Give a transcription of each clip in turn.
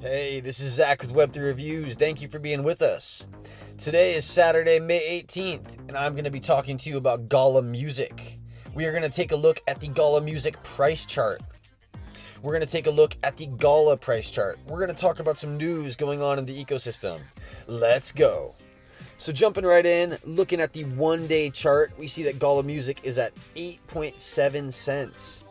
Hey, this is Zach with Web3 Reviews. Thank you for being with us. Today is Saturday, May 18th, and I'm going to be talking to you about Gala Music. We are going to take a look at the Gala Music price chart. We're going to take a look at the Gala price chart. We're going to talk about some news going on in the ecosystem. Let's go. So jumping right in, looking at the one-day chart, we see that Gala Music is at 8.7 cents.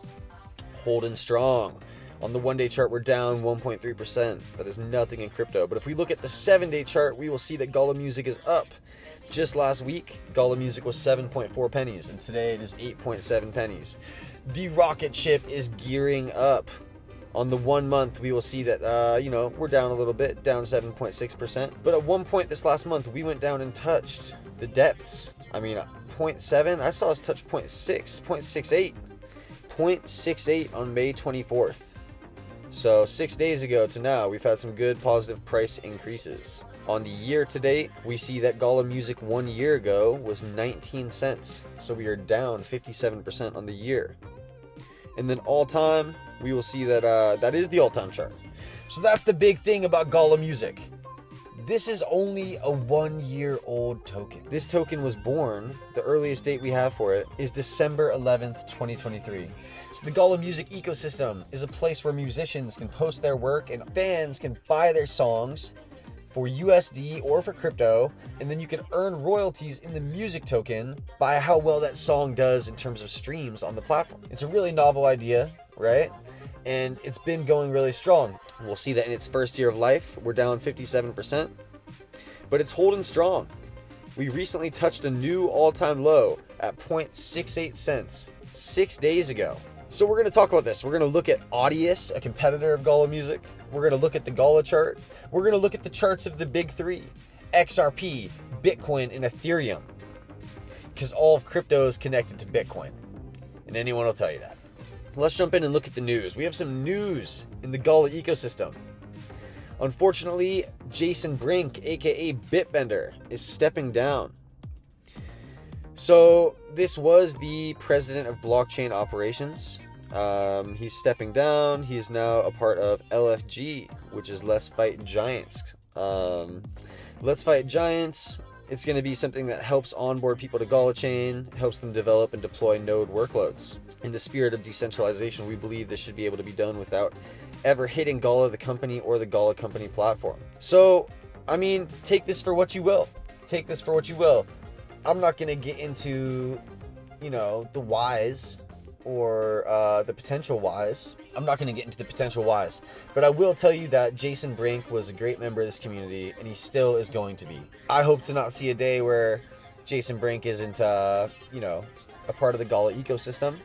Holding strong. On the one-day chart, we're down 1.3%. That is nothing in crypto. But if we look at the 7-day chart, we will see that Gala Music is up. Just last week, Gala Music was 7.4 pennies, and today it is 8.7 pennies. The rocket ship is gearing up. On the 1 month, we will see that, we're down a little bit, down 7.6%. But at one point this last month, we went down and touched the depths. 0.7, I saw us touch 0.6, 0.68. 0.68 on May 24th. So 6 days ago to now, we've had some good positive price increases. On the year to date, we see that Gala Music 1 year ago was 19 cents. So we are down 57% on the year. And then all time, we will see that that is the all-time chart. So that's the big thing about Gala Music. This is only a 1-year-old token. This token was born, the earliest date we have for it is December 11th, 2023. So the Gala Music ecosystem is a place where musicians can post their work and fans can buy their songs for USD or for crypto, and then you can earn royalties in the music token by how well that song does in terms of streams on the platform. It's a really novel idea, right? And it's been going really strong. We'll see that in its first year of life, we're down 57%, but it's holding strong. We recently touched a new all-time low at 0.68 cents 6 days ago. So we're going to talk about this. We're going to look at Audius, a competitor of Gala Music. We're going to look at the Gala chart. We're going to look at the charts of the big three, XRP, Bitcoin, and Ethereum, because all of crypto is connected to Bitcoin, and anyone will tell you that. Let's jump in and look at the news. We have some news in the Gala ecosystem. Unfortunately, Jason Brink, aka Bitbender, is stepping down. So this was the president of blockchain operations. He's stepping down. He is now a part of LFG, which is Let's Fight Giants. Let's Fight Giants. It's going to be something that helps onboard people to Gala chain, helps them develop and deploy node workloads. In the spirit of decentralization, we believe this should be able to be done without ever hitting Gala the company or the Gala company platform. So, take this for what you will. Take this for what you will. I'm not going to get into, the whys or the potential whys. I'm not going to get into the potential whys, but I will tell you that Jason Brink was a great member of this community, and he still is going to be. I hope to not see a day where Jason Brink isn't, a part of the Gala ecosystem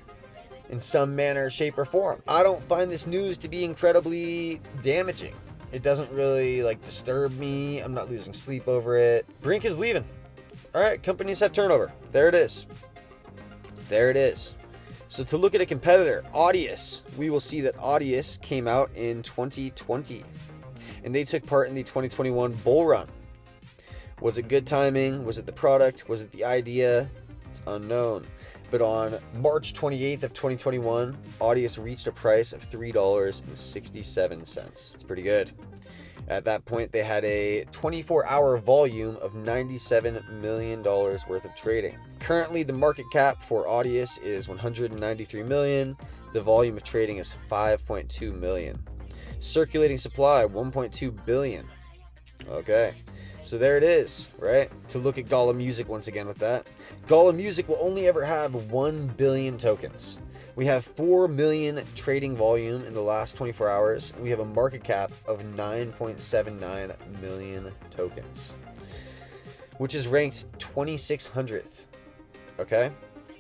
in some manner, shape, or form. I don't find this news to be incredibly damaging. It doesn't really, disturb me. I'm not losing sleep over it. Brink is leaving. All right, companies have turnover. There it is. There it is. So to look at a competitor, Audius, we will see that Audius came out in 2020, and they took part in the 2021 bull run. Was it good timing? Was it the product? Was it the idea? It's unknown. But on March 28th of 2021, Audius reached a price of $3.67. It's pretty good. At that point, they had a 24-hour volume of $97 million worth of trading. Currently, the market cap for Audius is $193 million. The volume of trading is $5.2 million. Circulating supply, $1.2 billion. Okay, so there it is, right? To look at Gala Music once again with that. Gala Music will only ever have 1 billion tokens. We have 4 million trading volume in the last 24 hours. And we have a market cap of 9.79 million tokens, which is ranked 2600th. Okay?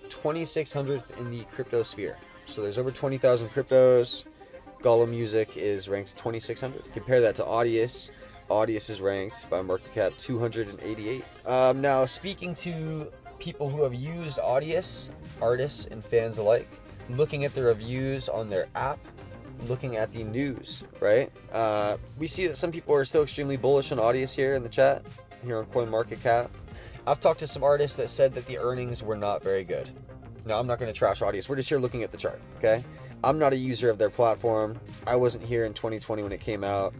2600th in the crypto sphere. So there's over 20,000 cryptos. Gala Music is ranked 2600. Compare that to Audius. Audius is ranked by market cap 288. Now, speaking to people who have used Audius, artists and fans alike, looking at the reviews on their app, looking at the news, right? We see that some people are still extremely bullish on Audius here in the chat, here on CoinMarketCap. I've talked to some artists that said that the earnings were not very good. Now, I'm not going to trash Audius. We're just here looking at the chart, okay? I'm not a user of their platform. I wasn't here in 2020 when it came out.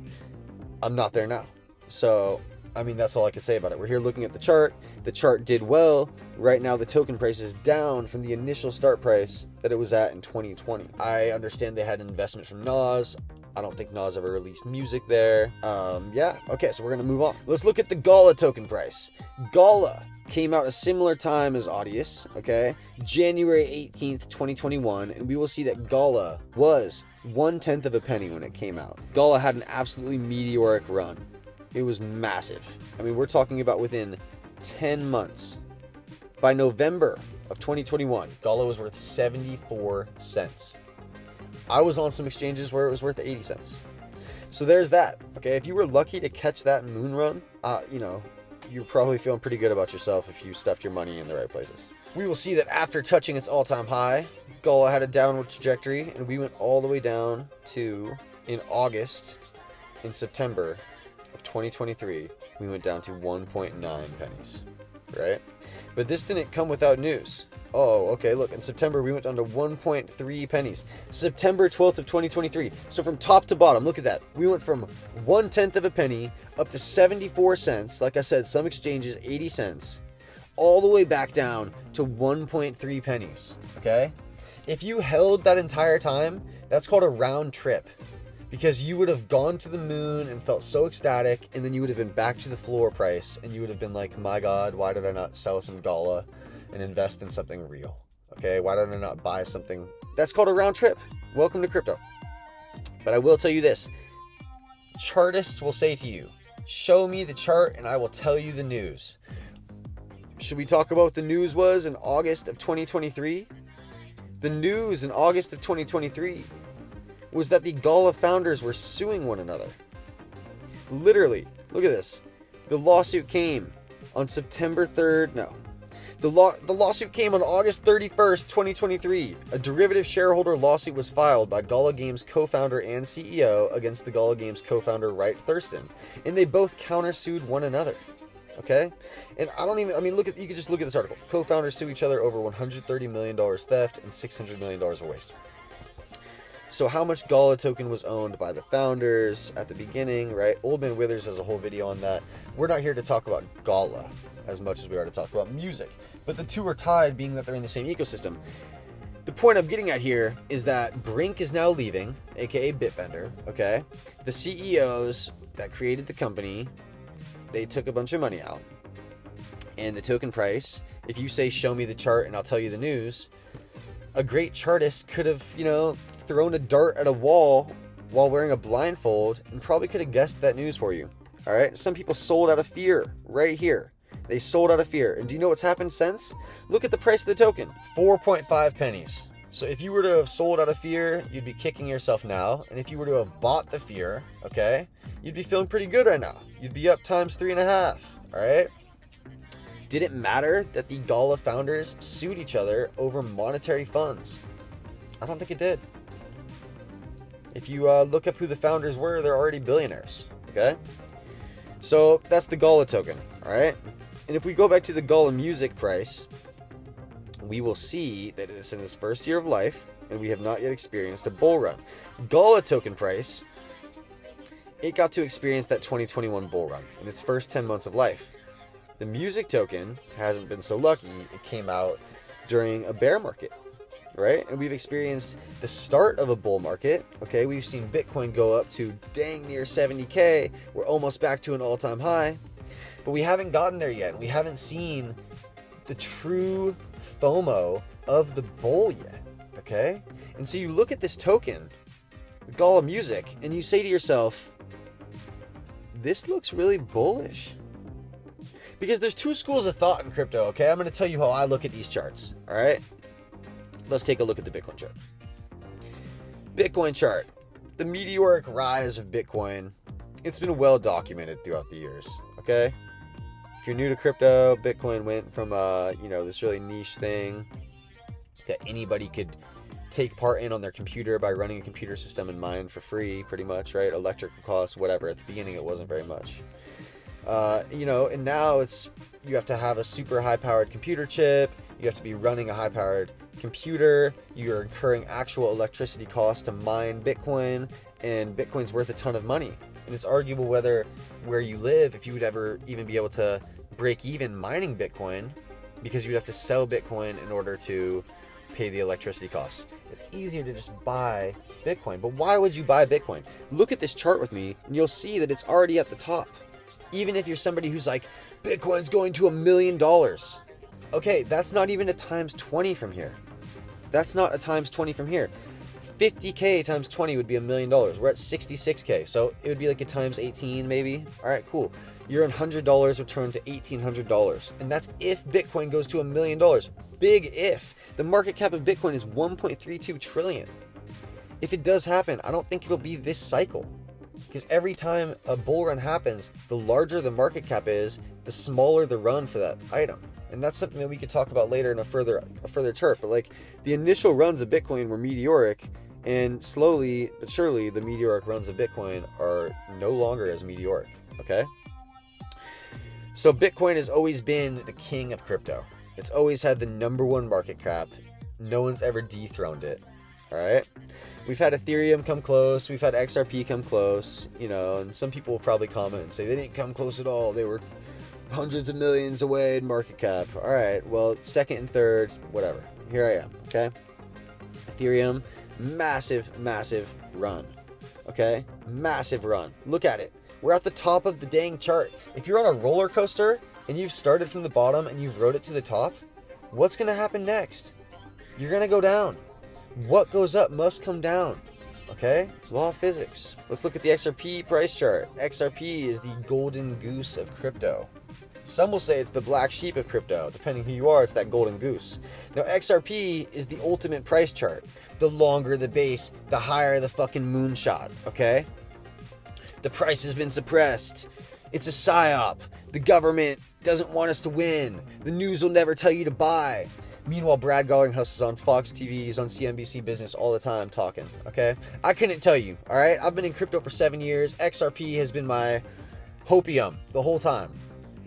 I'm not there now. So, I mean, that's all I could say about it. We're here looking at the chart. The chart did well. Right now, the token price is down from the initial start price that it was at in 2020. I understand they had an investment from Nas. I don't think Nas ever released music there. Yeah, okay, so we're gonna move on. Let's look at the Gala token price. Gala came out a similar time as Audius, okay? January 18th, 2021, and we will see that Gala was 1/10 of a penny when it came out. Gala had an absolutely meteoric run. It was massive. I mean, we're talking about within 10 months. By November of 2021, Gala was worth 74 cents. I was on some exchanges where it was worth 80 cents. So there's that. Okay, if you were lucky to catch that moon run, you're probably feeling pretty good about yourself if you stuffed your money in the right places. We will see that after touching its all-time high, Gala had a downward trajectory, and we went all the way down to, in August, in September of 2023, we went down to 1.9 pennies, right? But this didn't come without news. Oh, okay, look, in September we went down to 1.3 pennies. September 12th of 2023. So from top to bottom, look at that. We went from 1/10 of a penny up to 74 cents. Like I said, some exchanges 80 cents. All the way back down to 1.3 pennies, okay? If you held that entire time, that's called a round trip. Because you would have gone to the moon and felt so ecstatic, and then you would have been back to the floor price, and you would have been like, my God, why did I not sell some Gala and invest in something real? Okay, why did I not buy something? That's called a round trip. Welcome to crypto. But I will tell you this. Chartists will say to you, show me the chart and I will tell you the news. Should we talk about what the news was in August of 2023? The news in August of 2023 was that the Gala founders were suing one another. Literally, look at this. The lawsuit came on September 3rd. No. The lawsuit came on August 31st, 2023. A derivative shareholder lawsuit was filed by Gala Games co-founder and CEO against the Gala Games co-founder Wright Thurston, and they both countersued one another. Okay? And you could just look at this article. Co-founders sue each other over $130 million theft and $600 million of waste. So how much Gala token was owned by the founders at the beginning, right? Old Man Withers has a whole video on that. We're not here to talk about Gala as much as we are to talk about music. But the two are tied, being that they're in the same ecosystem. The point I'm getting at here is that Brink is now leaving, aka Bitbender, okay? The CEOs that created the company, they took a bunch of money out. And the token price, if you say, show me the chart and I'll tell you the news, a great chartist could have, thrown a dart at a wall while wearing a blindfold and probably could have guessed that news for you. All right. Some people sold out of fear right here. They sold out of fear. And do you know what's happened since? Look at the price of the token. 4.5 pennies. So if you were to have sold out of fear, you'd be kicking yourself now. And if you were to have bought the fear, okay, you'd be feeling pretty good right now. You'd be up times 3.5. All right. Did it matter that the Gala founders sued each other over monetary funds? I don't think it did. If you look up who the founders were, they're already billionaires, okay? So that's the Gala token, all right? And if we go back to the Gala music price, we will see that it's in its first year of life, and we have not yet experienced a bull run. Gala token price, it got to experience that 2021 bull run in its first 10 months of life. The music token hasn't been so lucky. It came out during a bear market. Right? And we've experienced the start of a bull market. Okay, we've seen Bitcoin go up to dang near 70K. We're almost back to an all-time high. But we haven't gotten there yet. We haven't seen the true FOMO of the bull yet. Okay? And so you look at this token, Gala Music, and you say to yourself, this looks really bullish. Because there's two schools of thought in crypto, okay? I'm going to tell you how I look at these charts, all right? Let's take a look at the Bitcoin chart. Bitcoin chart. The meteoric rise of Bitcoin. It's been well documented throughout the years, okay? If you're new to crypto, Bitcoin went from, this really niche thing that anybody could take part in on their computer by running a computer system and mine for free, pretty much, right? Electrical costs, whatever. At the beginning, it wasn't very much. And now you have to have a super high-powered computer chip. You have to be running a high-powered computer. You're incurring actual electricity costs to mine Bitcoin, and Bitcoin's worth a ton of money. And it's arguable whether where you live, if you would ever even be able to break even mining Bitcoin, because you'd have to sell Bitcoin in order to pay the electricity costs. It's easier to just buy Bitcoin. But why would you buy Bitcoin? Look at this chart with me, and you'll see that it's already at the top. Even if you're somebody who's like, Bitcoin's going to $1 million. Okay, that's not even a times 20 from here. That's not a times 20 from here. 50K times 20 would be $1 million. We're at 66K, so it would be like a times 18 maybe. All right, cool. Your $100 returned to $1,800, and that's if Bitcoin goes to $1 million. Big if. The market cap of Bitcoin is 1.32 trillion. If it does happen, I don't think it'll be this cycle, because every time a bull run happens, the larger the market cap is, the smaller the run for that item. And that's something that we could talk about later in a further chart. But like, the initial runs of Bitcoin were meteoric, and slowly but surely the meteoric runs of Bitcoin are no longer as meteoric. Okay? So Bitcoin has always been the king of crypto. It's always had the #1 market cap. No one's ever dethroned it. All right? We've had Ethereum come close. We've had XRP come close. You know, and some people will probably comment and say they didn't come close at all. They were hundreds of millions away in market cap. All right, well, second and third, whatever. Here I am, okay? Ethereum, massive run, okay? Massive run. Look at it. We're at the top of the dang chart. If you're on a roller coaster and you've started from the bottom and you've rode it to the top, what's going to happen next? You're going to go down. What goes up must come down, okay? Law of physics. Let's look at the XRP price chart. XRP is the golden goose of crypto. Some will say it's the black sheep of crypto. Depending who you are, it's that golden goose. Now, XRP is the ultimate price chart. The longer the base, the higher the fucking moonshot, okay? The price has been suppressed. It's a psyop. The government doesn't want us to win. The news will never tell you to buy. Meanwhile, Brad Garlinghouse is on Fox TV, he's on CNBC Business all the time talking, okay? I couldn't tell you, all right? I've been in crypto for 7 years. XRP has been my hopium the whole time.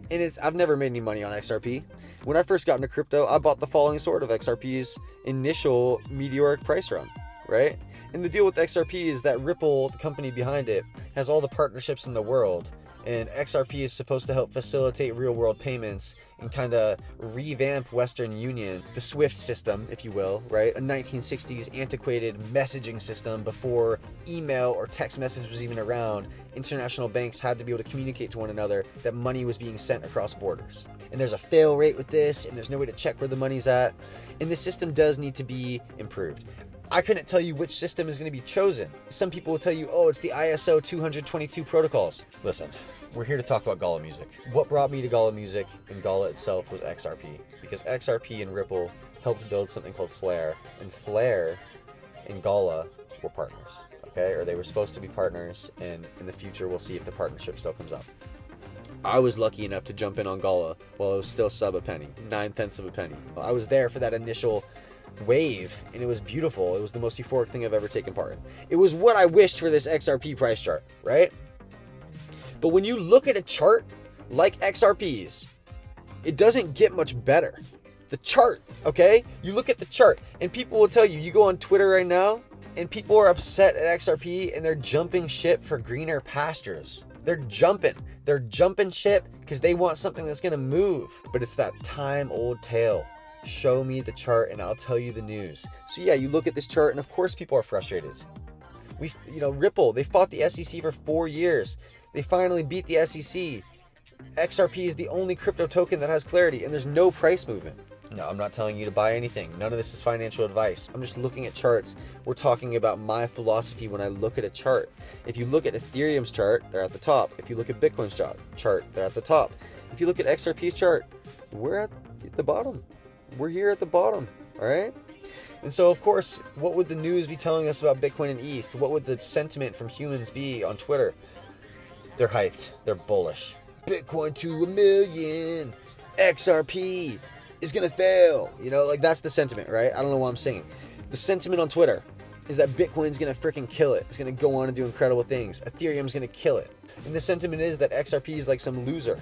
And I've never made any money on XRP. When I first got into crypto, I bought the falling sword of XRP's initial meteoric price run, right? And the deal with XRP is that Ripple, the company behind it, has all the partnerships in the world. And XRP is supposed to help facilitate real-world payments and kind of revamp Western Union, the SWIFT system, if you will, right? A 1960s antiquated messaging system before email or text message was even around. International banks had to be able to communicate to one another that money was being sent across borders. And there's a fail rate with this, and there's no way to check where the money's at. And this system does need to be improved. I couldn't tell you which system is going to be chosen. Some people will tell you, oh, it's the ISO 222 protocols. Listen, we're here to talk about Gala music. What brought me to Gala music and Gala itself was XRP, because XRP and Ripple helped build something called Flare, and Flare and Gala were partners, okay? Or they were supposed to be partners, and in the future we'll see if the partnership still comes up. I was lucky enough to jump in on Gala while it was still sub a penny, 9/10 of a penny. I was there for that initial wave, and it was beautiful. It was the most euphoric thing I've ever taken part in. It was what I wished for this XRP price chart, right? But when you look at a chart like XRP's, it doesn't get much better. The chart, okay? You look at the chart, and people will tell you, you go on Twitter right now, and people are upset at XRP, and they're jumping ship for greener pastures. They're jumping ship because they want something that's going to move. But it's that time-old tale. Show me the chart and I'll tell you the news. So yeah, you look at this chart and of course people are frustrated. Ripple, they fought the SEC for 4 years. They finally beat the SEC. XRP is the only crypto token that has clarity and there's no price movement. No, I'm not telling you to buy anything. None of this is financial advice. I'm just looking at charts. We're talking about my philosophy when I look at a chart. If you look at Ethereum's chart, they're at the top. If you look at Bitcoin's chart, they're at the top. If you look at XRP's chart, we're at the bottom. We're here at the bottom, all right? And so, of course, what would the news be telling us about Bitcoin and ETH? What would the sentiment from humans be on Twitter? They're hyped. They're bullish. Bitcoin to $1 million. XRP is going to fail. That's the sentiment, right? I don't know why I'm saying. The sentiment on Twitter is that Bitcoin's going to freaking kill it. It's going to go on and do incredible things. Ethereum's going to kill it. And the sentiment is that XRP is like some loser.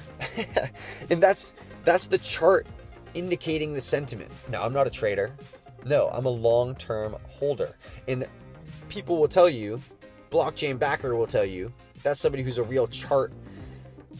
And that's the chart indicating the sentiment. Now, I'm not a trader. No, I'm a long-term holder. And people will tell you, blockchain backer will tell you, That's somebody who's a real chart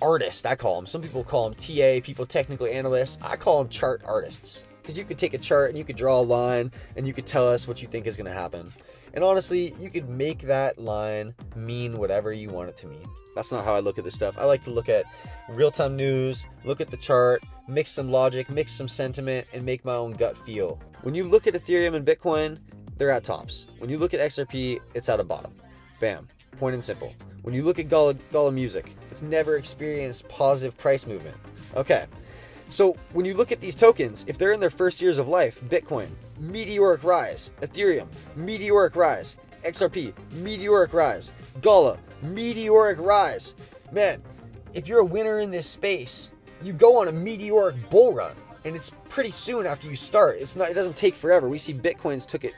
artist, I call them. Some people call them TA, people technical analysts. I call them chart artists. Because you could take a chart and you could draw a line and you could tell us what you think is going to happen. And honestly, you could make that line mean whatever you want it to mean. That's not how I look at this stuff. I like to look at real-time news, look at the chart, mix some logic, mix some sentiment, and make my own gut feel. When you look at Ethereum and Bitcoin, they're at tops. When you look at XRP, it's at a bottom. Bam. Point and simple. When you look at Gala Music, it's never experienced positive price movement. Okay. So when you look at these tokens, if they're in their first years of life, Bitcoin, meteoric rise. Ethereum, meteoric rise. XRP, meteoric rise. Gala, meteoric rise. Man, if you're a winner in this space, you go on a meteoric bull run, and it's pretty soon after you start. It doesn't take forever. We see Bitcoins took it,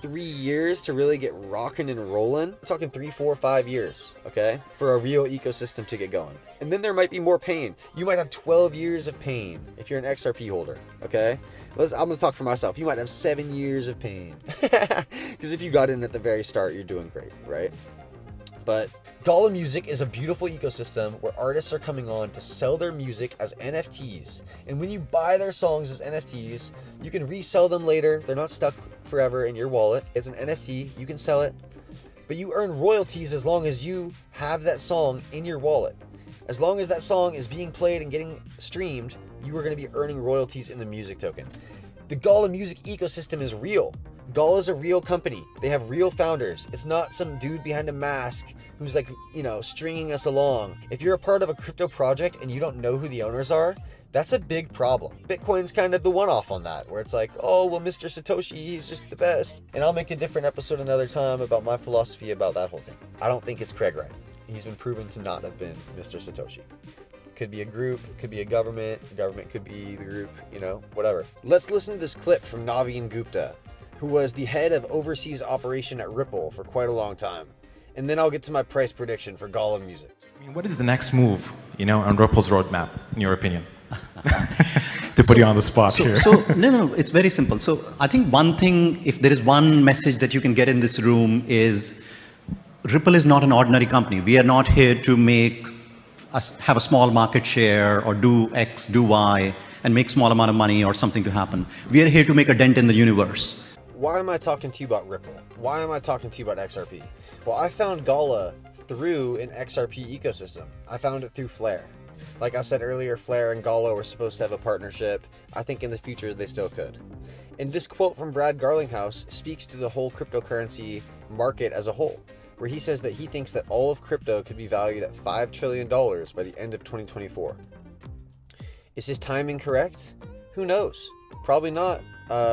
3 years to really get rocking and rolling. I'm talking 3, 4, 5 years, okay, for a real ecosystem to get going. And then there might be more pain. You might have 12 years of pain if you're an XRP holder, okay? I'm going to talk for myself. You might have 7 years of pain. Because if you got in at the very start, you're doing great, right? But Gala Music is a beautiful ecosystem where artists are coming on to sell their music as NFTs. And when you buy their songs as NFTs, you can resell them later. They're not stuck forever in your wallet. It's an NFT. You can sell it. But you earn royalties as long as you have that song in your wallet. As long as that song is being played and getting streamed, you are going to be earning royalties in the music token. The Gala Music ecosystem is real. Gala is a real company. They have real founders. It's not some dude behind a mask who's stringing us along. If you're a part of a crypto project and you don't know who the owners are, that's a big problem. Bitcoin's kind of the one-off on that, where it's like, oh, well, Mr. Satoshi, he's just the best. And I'll make a different episode another time about my philosophy about that whole thing. I don't think it's Craig Wright. He's been proven to not have been Mr. Satoshi. Could be a group, could be a government could be the group, whatever. Let's listen to this clip from Naveen Gupta, who was the head of overseas operation at Ripple for quite a long time. And then I'll get to my price prediction for Gala Music. I mean, what is the next move, on Ripple's roadmap, in your opinion? To put you on the spot here. No, it's very simple. So I think one thing, if there is one message that you can get in this room is Ripple is not an ordinary company. We are not here to have a small market share or do X, do Y, and make small amount of money or something to happen. We are here to make a dent in the universe. Why am I talking to you about Ripple? Why am I talking to you about XRP? Well, I found Gala through an XRP ecosystem. I found it through Flare. Like I said earlier, Flare and Gala were supposed to have a partnership. I think in the future they still could. And this quote from Brad Garlinghouse speaks to the whole cryptocurrency market as a whole, where he says that he thinks that all of crypto could be valued at $5 trillion by the end of 2024. Is his timing correct? Who knows? Probably not,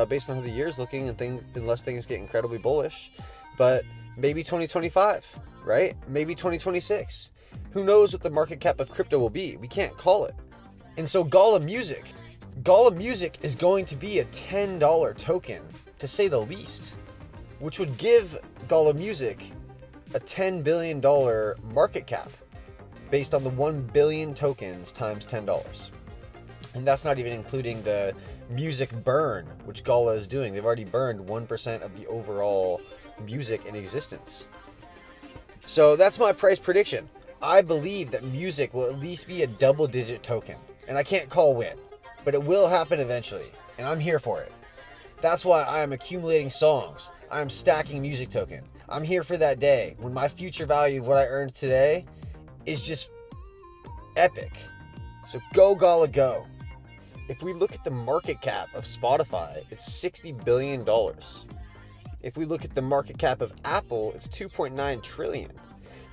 based on how the year's looking unless things get incredibly bullish. But maybe 2025, right? Maybe 2026. Who knows what the market cap of crypto will be? We can't call it. And so Gala Music is going to be a $10 token, to say the least, which would give Gala Music a $10 billion market cap based on the 1 billion tokens times $10. And that's not even including the music burn, which Gala is doing. They've already burned 1% of the overall music in existence. So that's my price prediction. I believe that music will at least be a double-digit token. And I can't call when, but it will happen eventually. And I'm here for it. That's why I am accumulating songs. I am stacking music token. I'm here for that day when my future value of what I earned today is just epic. So go Gala go. If we look at the market cap of Spotify, it's $60 billion. If we look at the market cap of Apple, it's $2.9 trillion.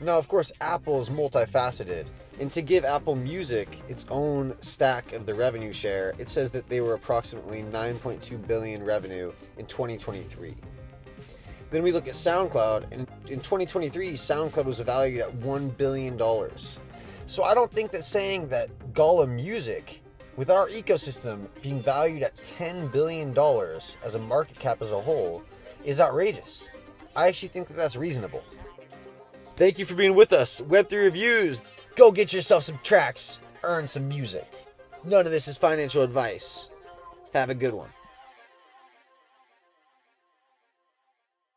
Now, of course, Apple is multifaceted. And to give Apple Music its own stack of the revenue share, it says that they were approximately $9.2 billion revenue in 2023. Then we look at SoundCloud, and in 2023, SoundCloud was valued at $1 billion. So I don't think that saying that Gala Music, with our ecosystem being valued at $10 billion as a market cap as a whole, is outrageous. I actually think that that's reasonable. Thank you for being with us. Web3 Reviews. Go get yourself some tracks. Earn some music. None of this is financial advice. Have a good one.